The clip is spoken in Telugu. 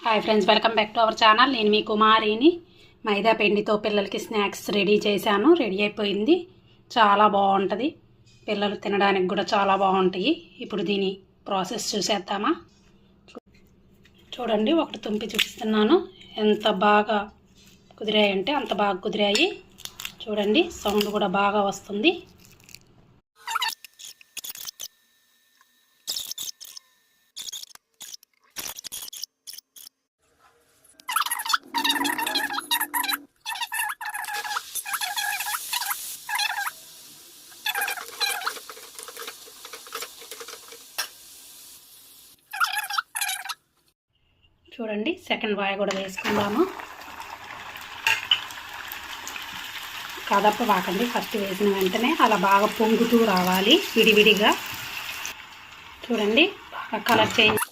Hi friends, welcome back to our channel. నేను మీ కుమారిని. మైదా పిండితో పిల్లలకి స్నాక్స్ రెడీ చేశాను. రెడీ అయిపోయింది. చాలా బాగుంటుంది. పిల్లలు తినడానికి కూడా చాలా బాగుంటాయి. ఇప్పుడు దీని ప్రాసెస్ చూసేద్దామా? చూడండి, ఒకటి తుంపి చూపిస్తున్నాను. ఎంత బాగా కుదిరాయంటే అంత బాగా కుదిరాయి. చూడండి, సౌండ్ కూడా బాగా వస్తుంది. చూడండి, సెకండ్ వాయి కూడా వేసుకుందాము. కదపవాకండి, ఫస్ట్ వేసిన వెంటనే అలా బాగా పొంగుతూ రావాలి విడివిడిగా. చూడండి, బాగా కలర్ చేంజ్.